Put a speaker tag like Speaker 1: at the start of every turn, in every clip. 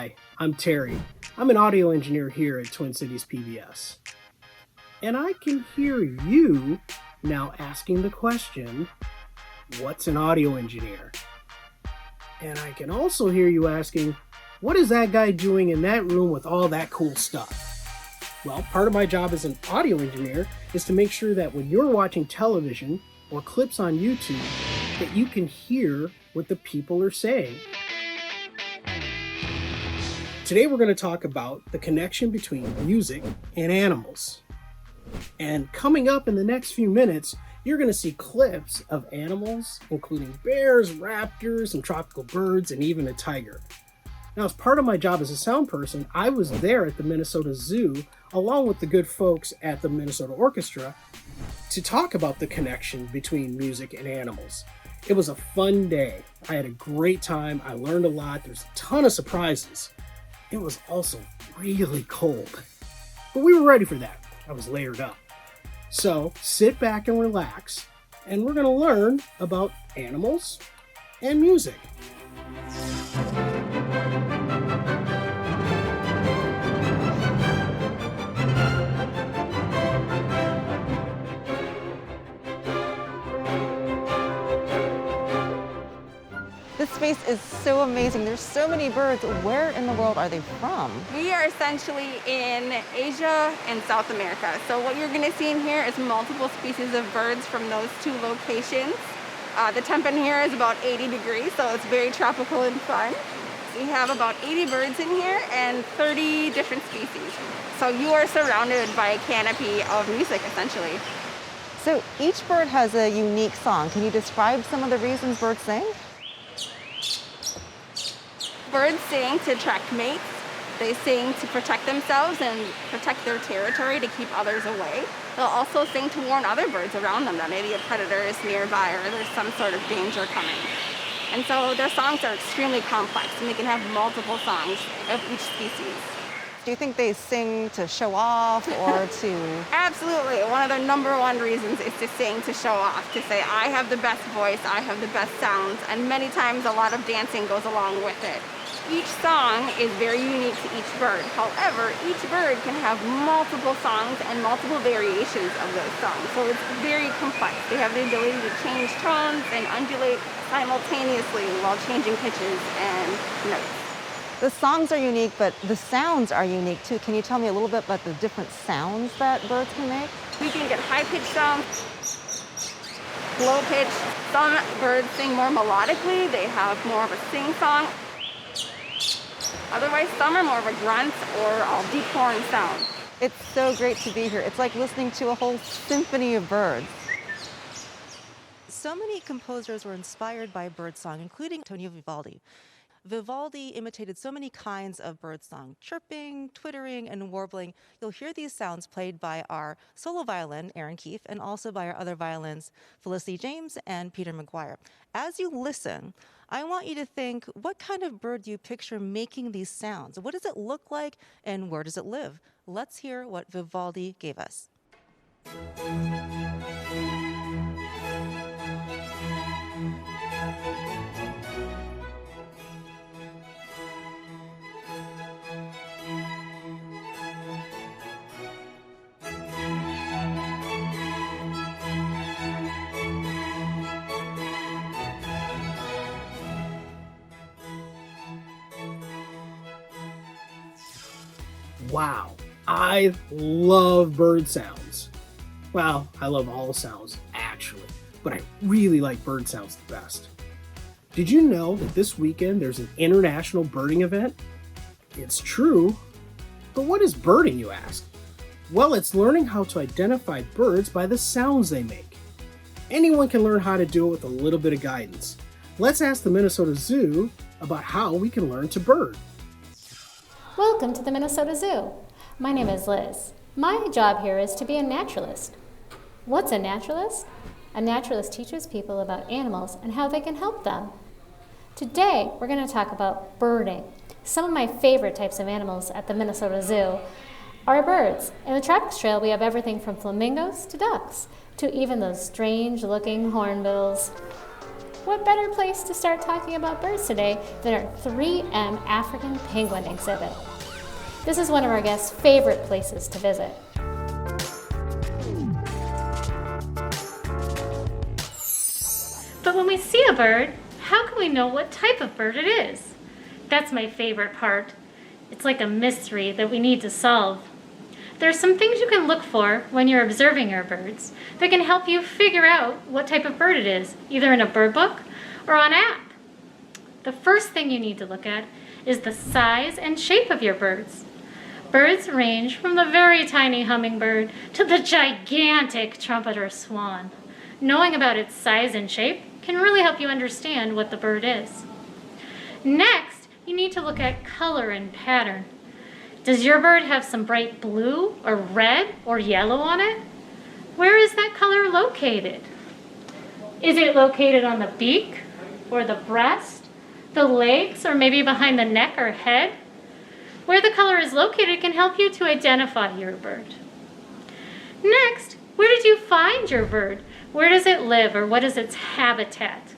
Speaker 1: Hi, I'm Terry. I'm an audio engineer here at Twin Cities PBS. And I can hear you now asking the question, what's an audio engineer? And I can also hear you asking, what is that guy doing in that room with all that cool stuff? Well, part of my job as an audio engineer is to make sure that when you're watching television or clips on YouTube, that you can hear what the people are saying. Today we're going to talk about the connection between music and animals. And coming up in the next few minutes, you're going to see clips of animals, including bears, raptors, and tropical birds, and even a tiger. Now, as part of my job as a sound person, I was there at the Minnesota Zoo, along with the good folks at the Minnesota Orchestra, to talk about the connection between music and animals. It was a fun day. I had a great time. I learned a lot. There's a ton of surprises. It was also really cold, but we were ready for that. I was layered up. So sit back and relax, and we're going to learn about animals and music.
Speaker 2: This space is so amazing. There's so many birds. Where in the world are they from?
Speaker 3: We are essentially in Asia and South America. So what you're going to see in here is multiple species of birds from those two locations. The temp in here is about 80 degrees, so it's very tropical and fun. We have about 80 birds in here and 30 different species. So you are surrounded by a canopy of music, essentially.
Speaker 2: So each bird has a unique song. Can you describe some of the reasons birds sing?
Speaker 3: Birds sing to attract mates. They sing to protect themselves and protect their territory to keep others away. They'll also sing to warn other birds around them that maybe a predator is nearby or there's some sort of danger coming. And so their songs are extremely complex, and they can have multiple songs of each species.
Speaker 2: Do you think they sing to show off or to...
Speaker 3: Absolutely. One of the number one reasons is to sing to show off, to say, I have the best voice, I have the best sounds, and many times a lot of dancing goes along with it. Each song is very unique to each bird. However, each bird can have multiple songs and multiple variations of those songs. So it's very complex. They have the ability to change tones and undulate simultaneously while changing pitches and notes.
Speaker 2: The songs are unique, but the sounds are unique too. Can you tell me a little bit about the different sounds that birds can make?
Speaker 3: We can get high-pitched sounds, low-pitched. Some birds sing more melodically. They have more of a sing-song. Otherwise, some are more of a grunt or a deep horn sound.
Speaker 2: It's so great to be here. It's like listening to a whole symphony of birds. So many composers were inspired by birdsong, including Antonio Vivaldi. Vivaldi imitated so many kinds of birdsong, chirping, twittering, and warbling. You'll hear these sounds played by our solo violin, Aaron Keefe, and also by our other violins, Felicity James and Peter McGuire. As you listen, I want you to think, what kind of bird do you picture making these sounds? What does it look like, and where does it live? Let's hear what Vivaldi gave us.
Speaker 1: Wow, I love bird sounds. Well, I love all sounds, actually, but I really like bird sounds the best. Did you know that this weekend there's an international birding event? It's true, but what is birding, you ask? Well, it's learning how to identify birds by the sounds they make. Anyone can learn how to do it with a little bit of guidance. Let's ask the Minnesota Zoo about how we can learn to bird.
Speaker 4: Welcome to the Minnesota Zoo. My name is Liz. My job here is to be a naturalist. What's a naturalist? A naturalist teaches people about animals and how they can help them. Today, we're going to talk about birding. Some of my favorite types of animals at the Minnesota Zoo are birds. In the Tropics Trail, we have everything from flamingos to ducks, to even those strange-looking hornbills. what better place to start talking about birds today than our 3M African Penguin exhibit? This is one of our guests' favorite places to visit.
Speaker 5: But when we see a bird, how can we know what type of bird it is? That's my favorite part. It's like a mystery that we need to solve. There are some things you can look for when you're observing your birds that can help you figure out what type of bird it is, either in a bird book or on an app. The first thing you need to look at is the size and shape of your birds. Birds range from the very tiny hummingbird to the gigantic trumpeter swan. Knowing about its size and shape can really help you understand what the bird is. Next, you need to look at color and pattern. Does your bird have some bright blue or red or yellow on it? Where is that color located? Is it located on the beak or the breast, the legs, or maybe behind the neck or head? Where the color is located can help you to identify your bird. Next, where did you find your bird? Where does it live, or what is its habitat?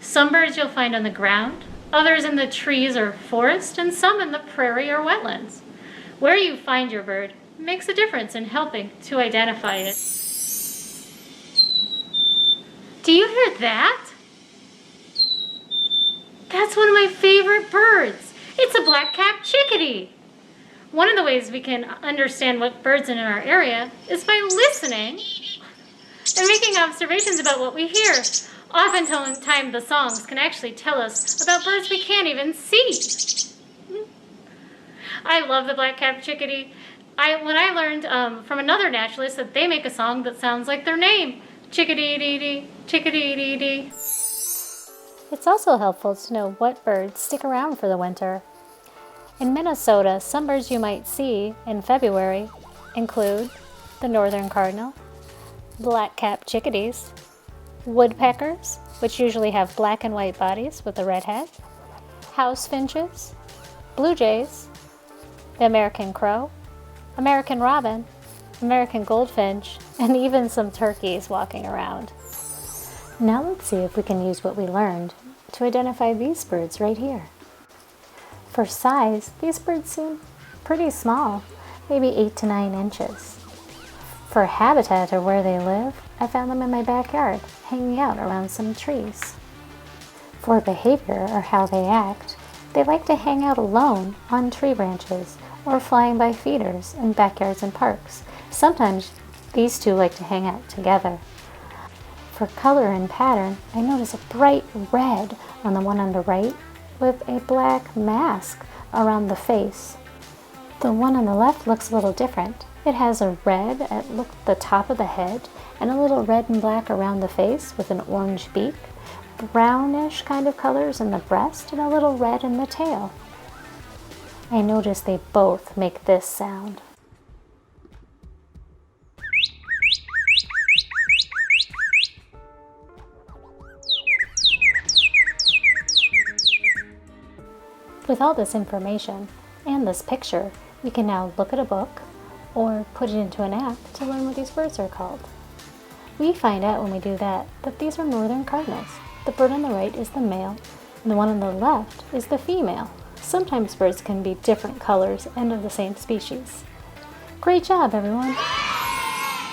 Speaker 5: Some birds you'll find on the ground, others in the trees or forest, and some in the prairie or wetlands. Where you find your bird makes a difference in helping to identify it. Do you hear that? That's one of my favorite birds. It's a black-capped chickadee. One of the ways we can understand what birds are in our area is by listening and making observations about what we hear. Oftentimes the songs can actually tell us about birds we can't even see. I love the black-capped chickadee. When I learned from another naturalist that they make a song that sounds like their name, chickadee-dee-dee, chickadee-dee-dee.
Speaker 4: It's also helpful to know what birds stick around for the winter. In Minnesota, some birds you might see in February include the northern cardinal, black-capped chickadees, woodpeckers, which usually have black and white bodies with a red head, house finches, blue jays, the American crow, American robin, American goldfinch, and even some turkeys walking around. Now let's see if we can use what we learned to identify these birds right here. For size, these birds seem pretty small, maybe 8 to 9 inches. For habitat or where they live, I found them in my backyard, hanging out around some trees. For behavior or how they act, they like to hang out alone on tree branches or flying by feeders in backyards and parks. Sometimes these two like to hang out together. For color and pattern, I notice a bright red on the one on the right with a black mask around the face. The one on the left looks a little different. It has a red at the top of the head and a little red and black around the face with an orange beak, brownish kind of colors in the breast, and a little red in the tail. I notice they both make this sound. With all this information and this picture, we can now look at a book or put it into an app to learn what these birds are called. We find out when we do that these are northern cardinals. The bird on the right is the male, and the one on the left is the female. Sometimes birds can be different colors and of the same species. Great job, everyone!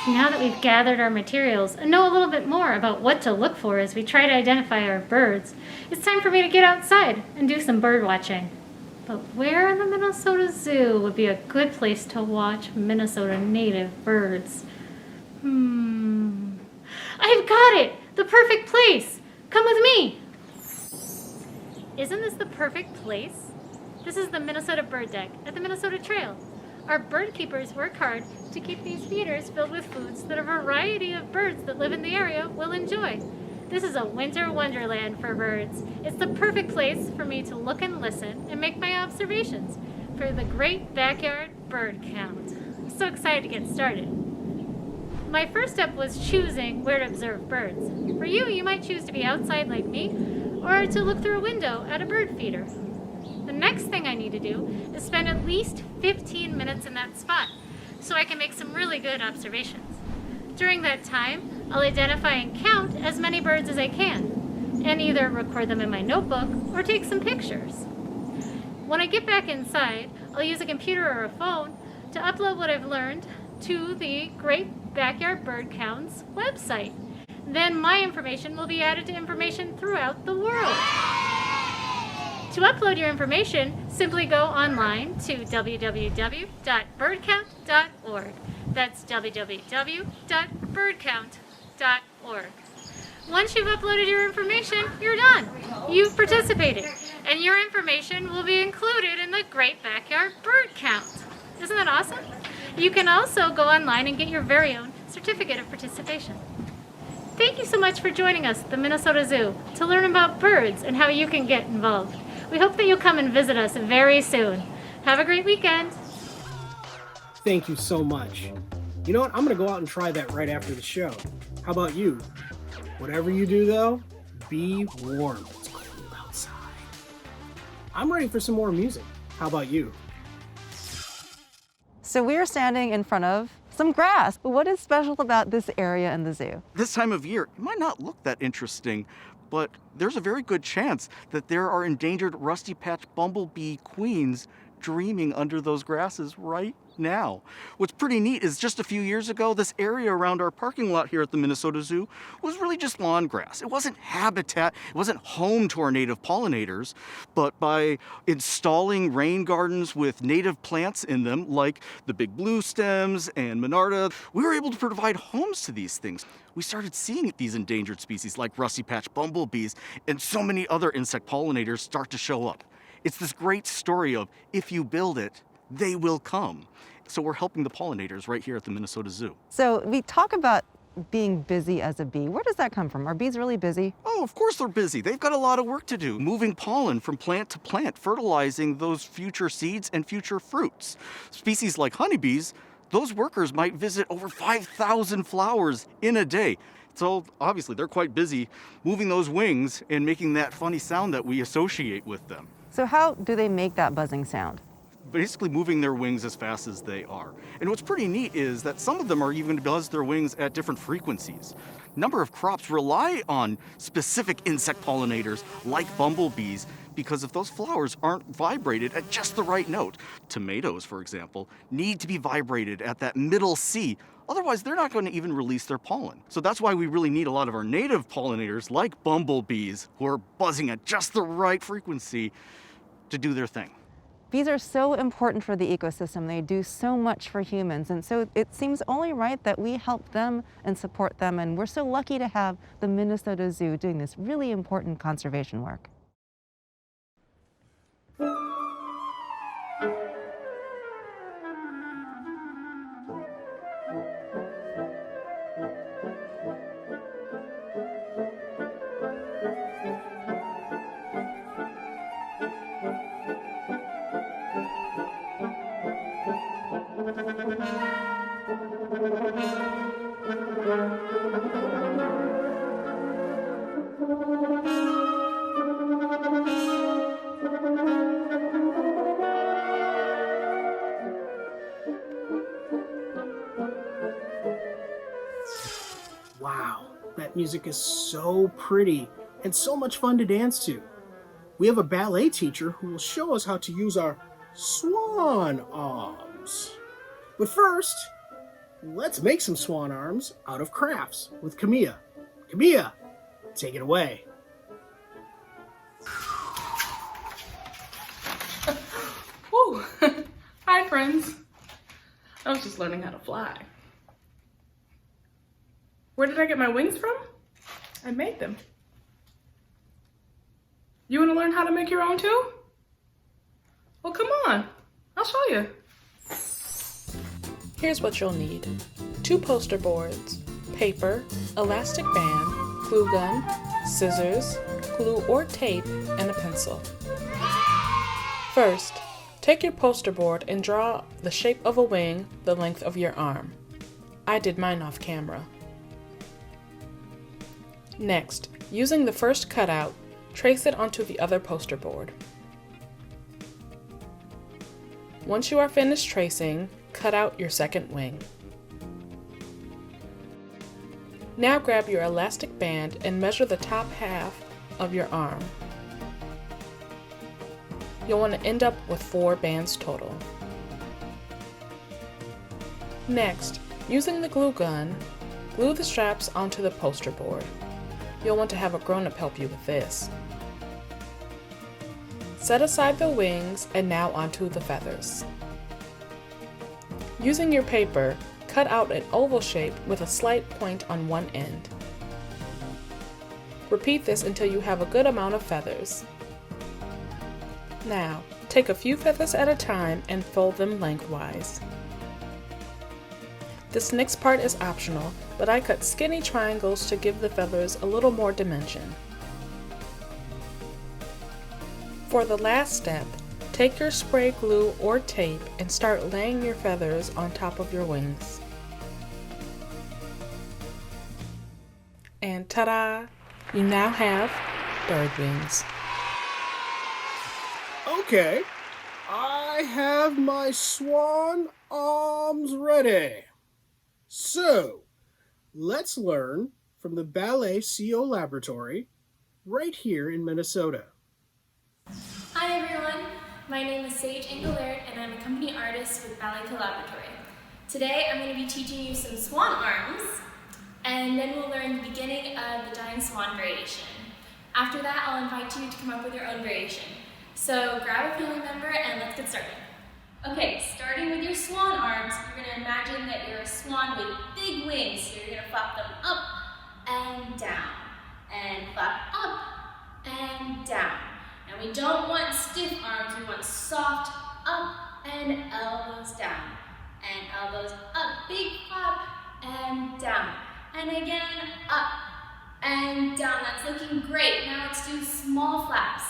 Speaker 5: Now that we've gathered our materials and know a little bit more about what to look for as we try to identify our birds, it's time for me to get outside and do some bird watching. But where in the Minnesota Zoo would be a good place to watch Minnesota native birds? I've got it! The perfect place! Come with me! Isn't this the perfect place? This is the Minnesota Bird Deck at the Minnesota Trail. Our bird keepers work hard to keep these feeders filled with foods that a variety of birds that live in the area will enjoy. This is a winter wonderland for birds. It's the perfect place for me to look and listen and make my observations for the great backyard bird count. I'm so excited to get started. My first step was choosing where to observe birds. For you, you might choose to be outside like me or to look through a window at a bird feeder. The next thing I need to do is spend at least 15 minutes in that spot so I can make some really good observations. During that time, I'll identify and count as many birds as I can. and either record them in my notebook or take some pictures. When I get back inside, I'll use a computer or a phone to upload what I've learned to the Great Backyard Bird Counts website. Then my information will be added to information throughout the world. To upload your information, simply go online to www.birdcount.org. That's www.birdcount.org. Once you've uploaded your information, you're done. You've participated, and your information will be included in the Great Backyard Bird Count. Isn't that awesome? You can also go online and get your very own certificate of participation. Thank you so much for joining us at the Minnesota Zoo to learn about birds and how you can get involved. We hope that you'll come and visit us very soon. Have a great weekend.
Speaker 1: Thank you so much. You know what? I'm going to go out and try that right after the show. How about you? Whatever you do, though, be warm. It's cold outside. I'm ready for some more music. How about you?
Speaker 2: So we are standing in front of some grass. What is special about this area in the zoo?
Speaker 6: This time of year, it might not look that interesting, but there's a very good chance that there are endangered rusty-patched bumblebee queens dreaming under those grasses right now. What's pretty neat is just a few years ago, this area around our parking lot here at the Minnesota Zoo was really just lawn grass. It wasn't habitat, it wasn't home to our native pollinators, but by installing rain gardens with native plants in them, like the big blue stems and monarda, we were able to provide homes to these things. We started seeing these endangered species like rusty-patched bumblebees and so many other insect pollinators start to show up. It's this great story of if you build it, they will come. So we're helping the pollinators right here at the Minnesota Zoo.
Speaker 2: So we talk about being busy as a bee. Where does that come from? Are bees really busy?
Speaker 6: Oh, of course they're busy. They've got a lot of work to do, moving pollen from plant to plant, fertilizing those future seeds and future fruits. Species like honeybees, those workers might visit over 5,000 flowers in a day. So obviously they're quite busy moving those wings and making that funny sound that we associate with them.
Speaker 2: So how do they make that buzzing sound?
Speaker 6: Basically moving their wings as fast as they are. And what's pretty neat is that some of them are even buzz their wings at different frequencies. A number of crops rely on specific insect pollinators like bumblebees because if those flowers aren't vibrated at just the right note, tomatoes, for example, need to be vibrated at that middle C. Otherwise, they're not going to even release their pollen. So that's why we really need a lot of our native pollinators like bumblebees who are buzzing at just the right frequency to do their thing.
Speaker 2: Bees are so important for the ecosystem. They do so much for humans. And so it seems only right that we help them and support them. And we're so lucky to have the Minnesota Zoo doing this really important conservation work.
Speaker 1: Wow, that music is so pretty and so much fun to dance to. We have a ballet teacher who will show us how to use our Swan Arms. But first, let's make some Swan Arms out of crafts with KaMia. KaMia, take it away.
Speaker 7: Woo! Hi, friends. I was just learning how to fly. Where did I get my wings from? I made them. You want to learn how to make your own too? Well, come on. I'll show you. Here's what you'll need. 2 poster boards, paper, elastic band, glue gun, scissors, glue or tape, and a pencil. First, take your poster board and draw the shape of a wing the length of your arm. I did mine off camera. Next, using the first cutout, trace it onto the other poster board. Once you are finished tracing, cut out your second wing. Now grab your elastic band and measure the top half of your arm. You'll want to end up with 4 bands total. Next, using the glue gun, glue the straps onto the poster board. You'll want to have a grown-up help you with this. Set aside the wings and now onto the feathers. Using your paper, cut out an oval shape with a slight point on one end. Repeat this until you have a good amount of feathers. Now, take a few feathers at a time and fold them lengthwise. This next part is optional, but I cut skinny triangles to give the feathers a little more dimension. For the last step, take your spray glue or tape and start laying your feathers on top of your wings. And ta-da! You now have bird wings.
Speaker 1: Okay, I have my Swan Arms ready. So, let's learn from the Ballet Co.Laboratory right here in Minnesota.
Speaker 8: Hi everyone, my name is Sage Engle-Laird and I'm a company artist with Ballet Co.Laboratory. Today I'm going to be teaching you some Swan Arms, and then we'll learn the beginning of the Dying Swan variation. After that, I'll invite you to come up with your own variation. So grab a family member and let's get started. Okay, starting with your swan arms, you're going to imagine that you're a swan with big wings. So you're going to flap them up and down, and flap up and down. And we don't want stiff arms, we want soft up and elbows down. And elbows up, big flap and down. And again, up and down. That's looking great. Now let's do small flaps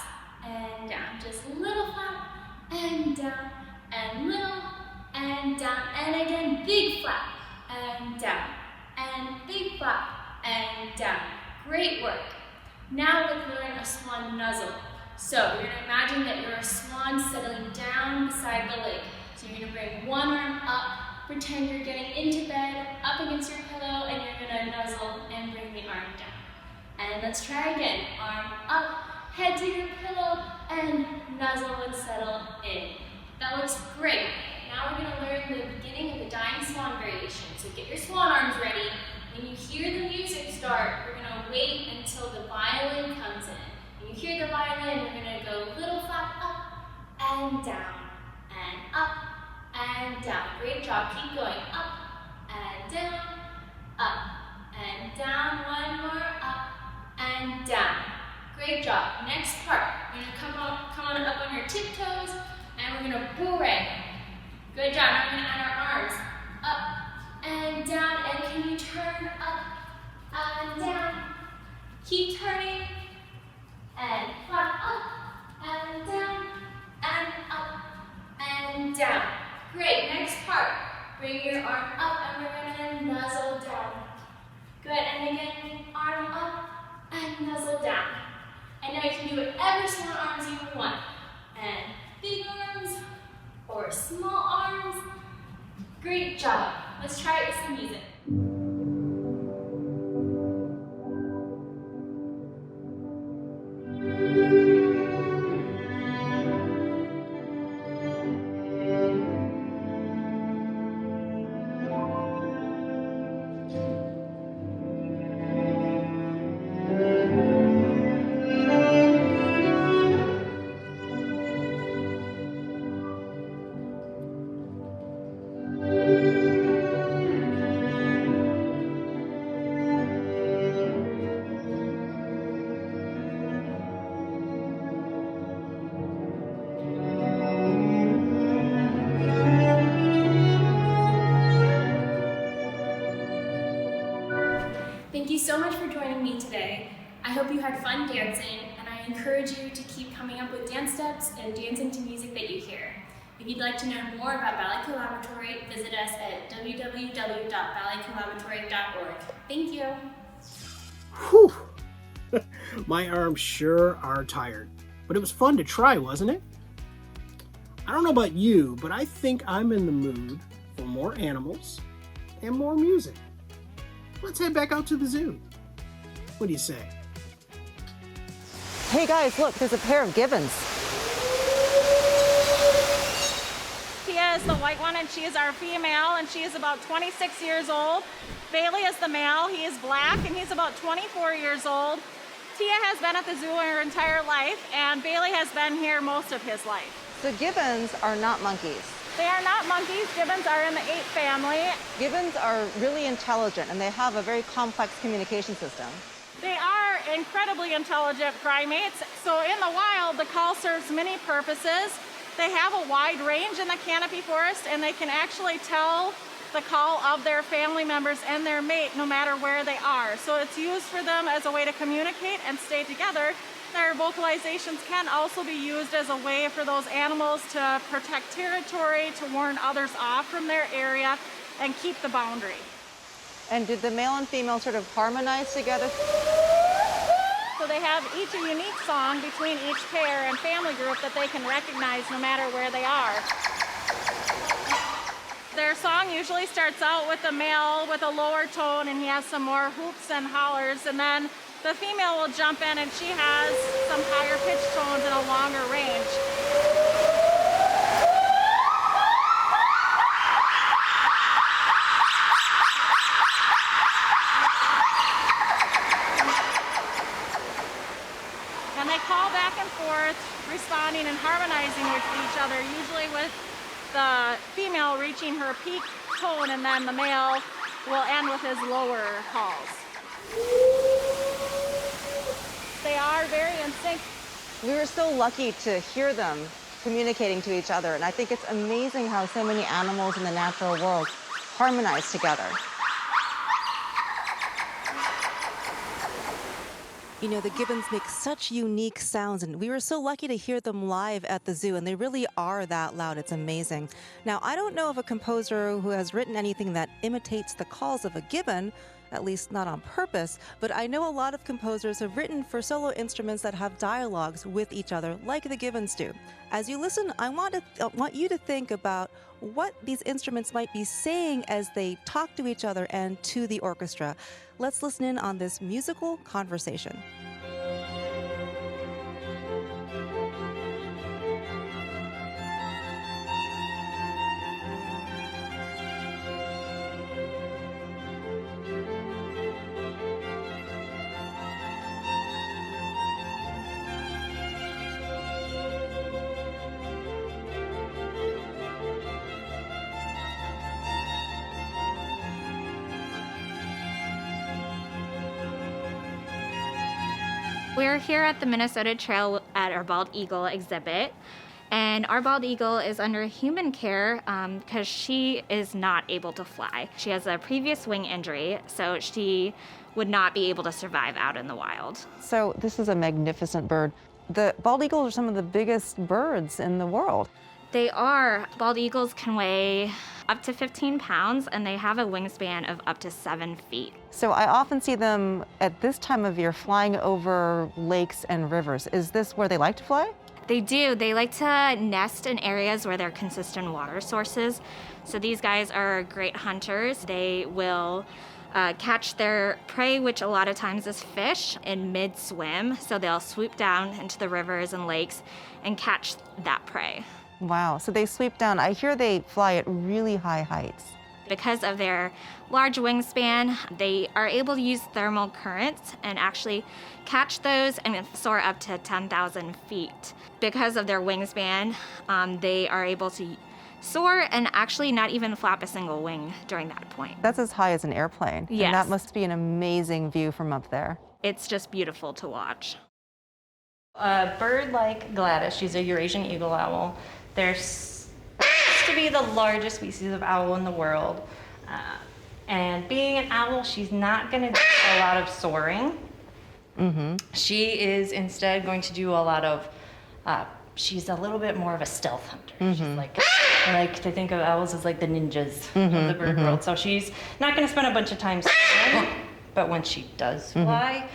Speaker 8: and down. Just little flap and down, and little and down. And again, big flap and down, and big flap and down. Great work. Now let's learn a swan nuzzle. So you're going to imagine that you're a swan settling down beside the lake. So you're going to bring one arm up, pretend you're getting into bed, up against your pillow, and you're going to nuzzle and bring the arm down. And let's try again. Arm up, head to your pillow, and nuzzle and settle in. That looks great. Now we're going to learn the beginning of the Dying Swan variation. So get your swan arms ready. When you hear the music start, we're going to wait until the violin comes in. When you hear the violin, we're going to go little flap up and down, and up and down. Great job. Keep going. Up and down, up and down. One more. Up and down. Great job. Next part. You're going to come on up on your tiptoes, and we're going to boomerang. Good job. Now we're going to add our arms up and down. And can you turn up and down? Keep turning. And flap up and down and up and down. Great. Next part. Bring your arm up and we're going to nuzzle down. Good. And again, arm up and nuzzle down. And now you can do whatever small arms you want. And big arms or small arms. Great job. Let's try it with some music. Thank you so much for joining me today. I hope you had fun dancing, and I encourage you to keep coming up with dance steps and dancing to music that you hear. If you'd like to know more about Ballet Co.Laboratory, visit us at www.balletcollaboratory.org. Thank you.
Speaker 1: Whew! My arms sure are tired, but it was fun to try, wasn't it? I don't know about you, but I think I'm in the mood for more animals and more music. Let's head back out to the zoo. What do you say?
Speaker 2: Hey guys, look, there's a pair of Gibbons.
Speaker 3: Tia is the white one, and she is our female, and she is about 26 years old. Bailey is the male. He is black, and he's about 24 years old. Tia has been at the zoo her entire life, and Bailey has been here most of his life.
Speaker 2: So Gibbons are not monkeys.
Speaker 3: They are not monkeys. Gibbons are in the ape family.
Speaker 2: Gibbons are really intelligent, and they have a very complex communication system.
Speaker 3: They are incredibly intelligent primates. So in the wild, the call serves many purposes. They have a wide range in the canopy forest, and they can actually tell the call of their family members and their mate no matter where they are. So it's used for them as a way to communicate and stay together. Their vocalizations can also be used as a way for those animals to protect territory, to warn others off from their area, and keep the boundary.
Speaker 2: And did the male and female sort of harmonize together?
Speaker 3: So they have each a unique song between each pair and family group that they can recognize no matter where they are. Their song usually starts out with the male with a lower tone, and he has some more hoops and hollers, and then the female will jump in, and she has some higher pitched tones and a longer range. And they call back and forth, responding and harmonizing with each other, usually with the female reaching her peak tone, and then the male will end with his lower calls. They are very in sync.
Speaker 2: We were so lucky to hear them communicating to each other, and I think it's amazing how so many animals in the natural world harmonize together. You know, the gibbons make such unique sounds, and we were so lucky to hear them live at the zoo, and they really are that loud. It's amazing. Now, I don't know of a composer who has written anything that imitates the calls of a gibbon, at least not on purpose, but I know a lot of composers have written for solo instruments that have dialogues with each other, like the gibbons do. As you listen, I want you to think about what these instruments might be saying as they talk to each other and to the orchestra. Let's listen in on this musical conversation.
Speaker 9: We're here at the Minnesota Trail at our bald eagle exhibit, and our bald eagle is under human care because she is not able to fly. She has a previous wing injury, so she would not be able to survive out in the wild. So this is a magnificent bird. The bald eagles are some of the biggest birds in the world. They are. Bald eagles can weigh up to 15 pounds, and they have a wingspan of up to 7 feet. So I often see them at this time of year flying over lakes and rivers. Is this where they like to fly? They do. They like to nest in areas where there are consistent water sources. So these guys are great hunters. They will catch their prey, which a lot of times is fish, in mid-swim. So they'll swoop down into the rivers and lakes and catch that prey. Wow, so they sweep down. I hear they fly at really high heights. Because of their large wingspan, they are able to use thermal currents and actually catch those and soar up to 10,000 feet. Because of their wingspan, they are able to soar and actually not even flap a single wing during that point. That's as high as an airplane. Yes. And that must be an amazing view from up there. It's just beautiful to watch.
Speaker 10: A bird like Gladys, she's a Eurasian Eagle Owl. They're supposed to be the largest species of owl in the world. And being an owl, she's not going to do a lot of soaring. Mm-hmm. She is instead going to do a lot of, she's a little bit more of a stealth hunter. Mm-hmm. She's like, I like to think of owls as like the ninjas of the bird world. So she's not going to spend a bunch of time soaring, but when she does fly,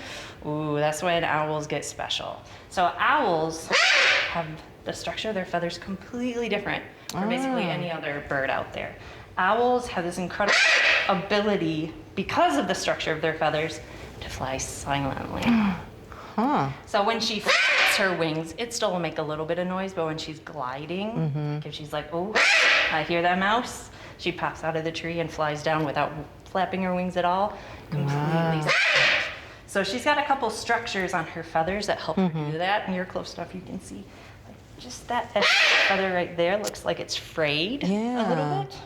Speaker 10: ooh, that's when owls get special. So owls have the structure of their feathers completely different from basically any other bird out there. Owls have this incredible ability, because of the structure of their feathers, to fly silently.
Speaker 11: Huh.
Speaker 10: So when she flaps her wings, it still will make a little bit of noise, but when she's gliding, if she's like, oh, I hear that mouse, she pops out of the tree and flies down without flapping her wings at all, completely silent. So she's got a couple structures on her feathers that help her do that. Near close enough, you can see just that feather right there looks like it's frayed a little bit.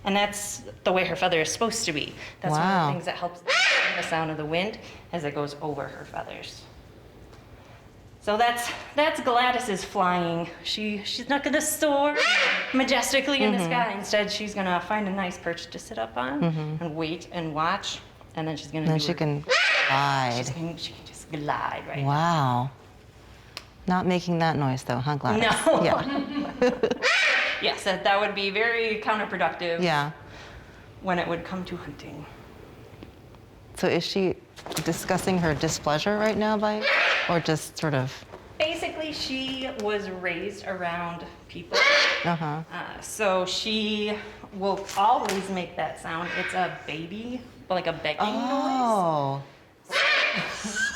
Speaker 10: And that's the way her feather is supposed to be. That's one of the things that helps the sound of the wind as it goes over her feathers. So that's Gladys's flying. She's not gonna soar majestically in the sky. Instead, she's gonna find a nice perch to sit up on and wait and watch. And then she's gonna
Speaker 11: Then she can glide.
Speaker 10: She can just glide right now.
Speaker 11: Wow. Not making that noise though, huh, Gladys?
Speaker 10: No.
Speaker 11: Yeah.
Speaker 10: Yes, that would be very counterproductive.
Speaker 11: Yeah.
Speaker 10: When it would come to hunting.
Speaker 11: So is she discussing her displeasure right now or just sort of?
Speaker 10: Basically, she was raised around people. So she will always make that sound. It's a baby, like a begging noise.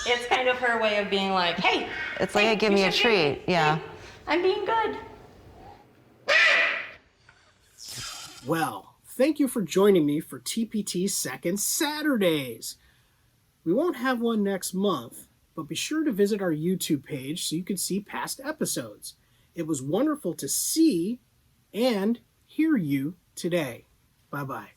Speaker 10: It's kind of her way of being like, hey.
Speaker 11: It's like, hey, give me a treat. Yeah.
Speaker 10: Hey, I'm being good.
Speaker 1: Well, thank you for joining me for TPT Second Saturdays. We won't have one next month, but be sure to visit our YouTube page so you can see past episodes. It was wonderful to see and hear you today. Bye-bye.